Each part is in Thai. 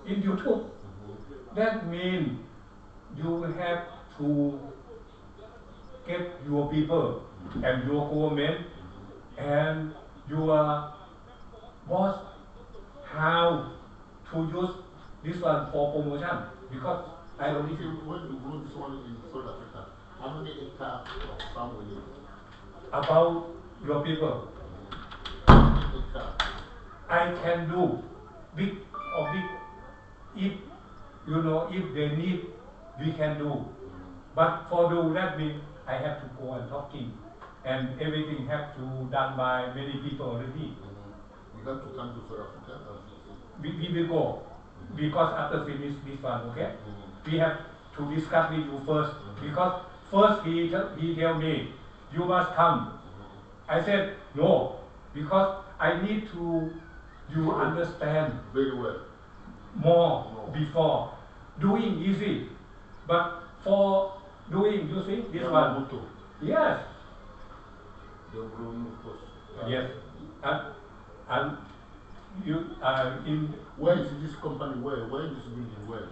in YouTube. That means you have to get your people and your government and your boss how to use this one for promotion because I So only if you want to grow this one in South Africa, how many hectares of farm will you about your people. hectares? I can do big or big if you know if they need we can do but for do that means I have to go and talking and everything have to done by many people already. You have to come to South Africa. We will go because after finish this one, okay? We have to discuss with you first because first he tell me you must come. I said no because I need to you understand Very well. more before doing easy but for doing you see this one yes yes and you in where is this company where is this building where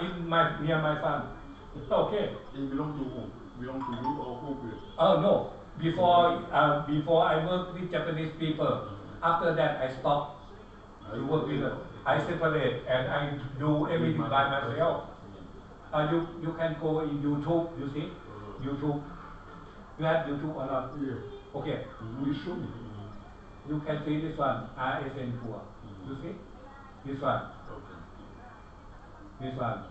in my near my farm okay it belong to who belong to you or who no before I work with Japanese people after that I stop to work with them I separate and I do everything by myself you can go in YouTube you see YouTube you have YouTube or not yeah okay you show me you can see this one RSN Tour you see this one okay this one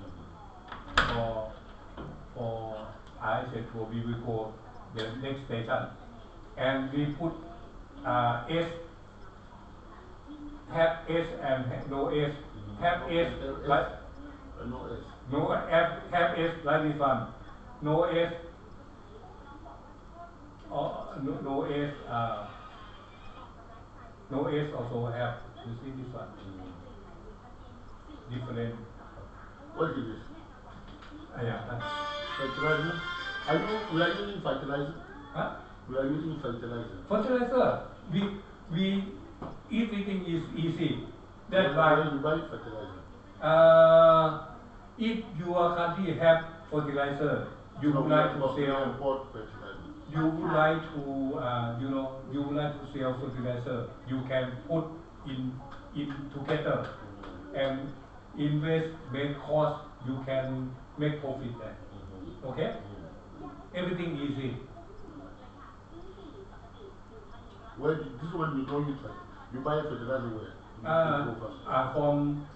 for RSN Tour we will go the next station and we put S have S and no S have S like no S no have S like this one no S no S no S also have you see this one different what is this yeah fertilizer we are using fertilizer we are using fertilizer we everything is easy that's why you buy fertilizer if your country have fertilizer you would like to sell import fertilizer you would like to you would like to sell fertilizer you can put in together and invest make cost you can make profit there okay everything easy where this one you don't use you buy fertilizer where from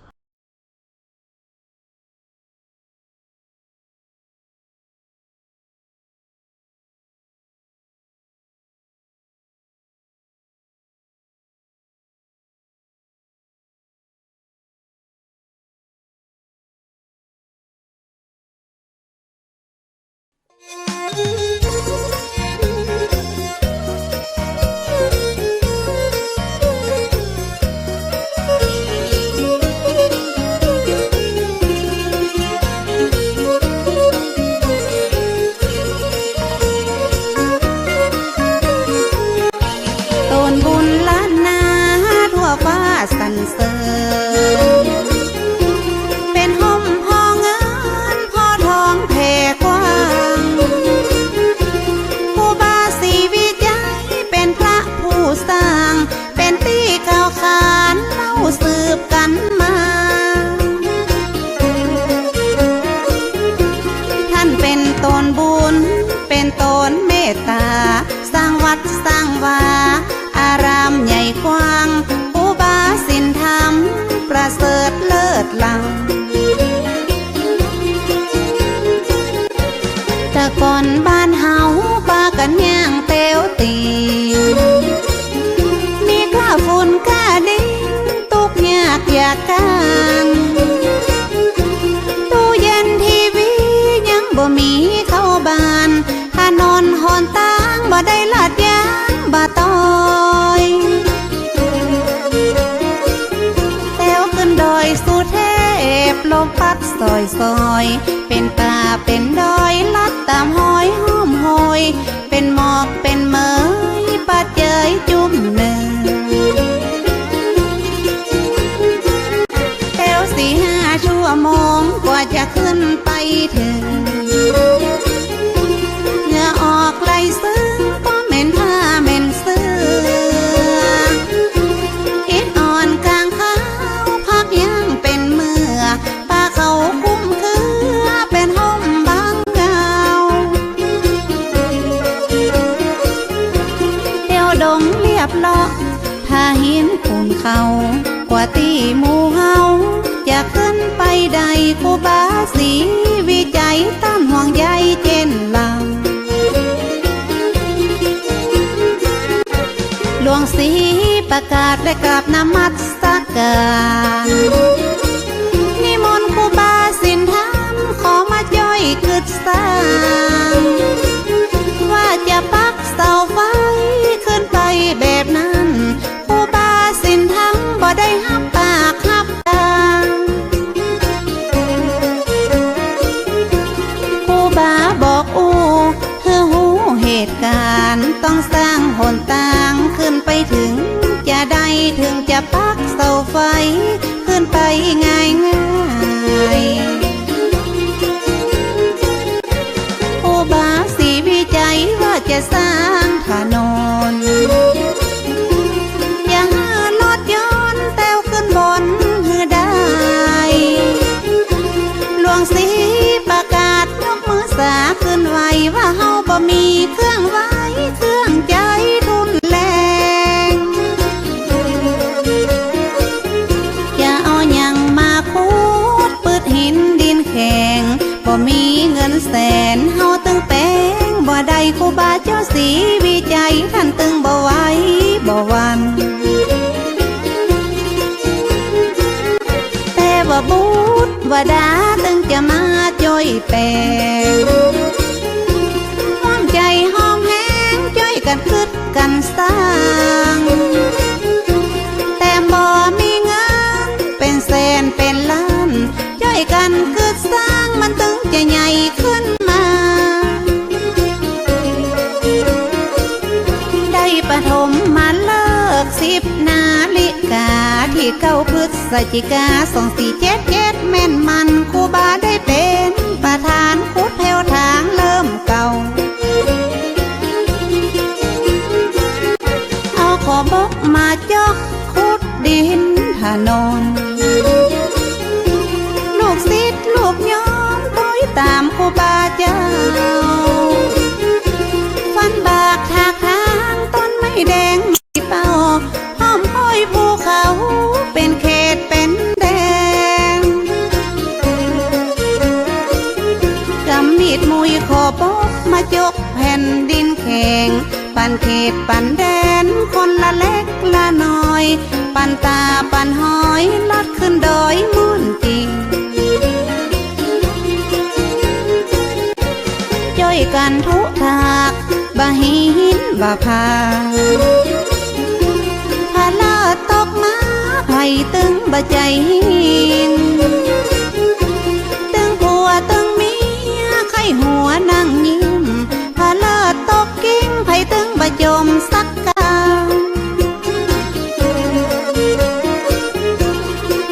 ก่อนบ้านเฮาปากันย่างเตวตีมีกล้าฝุ่นกล้าดินตุกยากอยากกันตู้เย็นทีวียังบ่มีเข้าบ้านถนนหนทางบ่ได้ลาดยางบ่ต้อยแตวขึ้นดอยสุเทพลมพัดซอยๆเป็นป่าเป็นดอยลัดตามห้อยห้อมหอยเป็นหมอกเป็นเหมยปัดเจยจุ่มหนึ่งแถว4-5 โมงกว่าจะขึ้นไปถึงเหงื่อออกไหลซึ้งก็เหม็นผ้าเหม็นเสื้ออิดอ่อนกลางเขาพักยังเป็นเมื่อป่าเขาคุ้มคือเป็นห่มบางเงาเดี่ยวดงเรียบเลาะถ้าหินปูนเขากว่าตีหมู่เฮาจะขึ้นไปใดครูบาศรีวิจัยต้านห่วงใยเจนลำหลวงศรีประกาศและกราบนมัสการนิมนต์ครูบาสินธรรมขอมาย่อยกึศสร้างว่าจะปักเสาไฟขึ้นไปแบบนั้นครูบาสินธรรมบ่ได้หับปากหับตาครูบาบอกเธอหูเหตุการณ์ต้องสร้างหนทางขึ้นไปถึงจะได้ถึงจะปักเสาไฟขึ้นไปง่ายครูบาศรีวิจัยว่าจะสร้างถนนอย่าหารถยนต์แต้วขึ้นบนหือได้หลวงศรีประกาศยกมือสาขึ้นไว้ว่าเฮาบ่มีเครื่องไว้เครื่องใจทุนแรงอย่าเอาหยังมาคูดปืดหินดินแข็งบ่มีเงินแสนเฮาตึงแปงบ่ได้ครูบาเจ้าศรีวิจัยท่านตึงบ่ไหวบ่วันแต่ว่าบุตรว่าดาตึงจะมาจ่อยแปลงห้อมใจห้อมแห้งจ่อยกันคึดกันสร้างแต่บ่มีเงินเป็นแสนเป็นล้านจ่อยกันคึดสร้างมันตึงจะใหญ่ขึ้นมาได้ปฐมมาเลิก10 นาฬิกาที่9 พฤศจิกา2477แม่นมันครูบาได้เป็นประธานขุดแถวทางเริ่มเก่าเอาขอบกมาจอกขุดดินถนนลูกศิษย์ลูกย้อมต้อยตามครูบาเจ้าฟันบากทากทางต้นไม้แดงไม่เป่าห้อมห้อยภูเขาเป็นเขตเป็นแดงกำมีดมุยขอบกมาจกแผ่นดินแข็งปันเขตปันแดนคนละเล็กละน้อยปันตาปันหอยลัดขึ้นดอยมุ่นจริงจ้อยกันทุกทากบะหินบะพาพาลาตกมาไผ่ตึงบะใจหินตึงผัวตึงเมียไข้หัวนั่งยิ้มพาลาตกกิ้งไผ่ตึงบะจมสักกา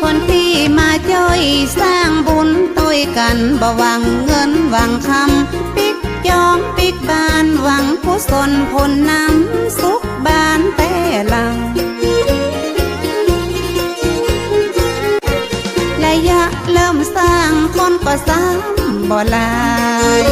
คนที่มาจ้อยสร้างบุญต้วยกันบ่หวังเงินหวังคำปิกจองปิกบานหวังกุศลผลน้ำสุขบานแต่ลังระยะเริ่มสร้างคนก็ซ้ำบ่หลาย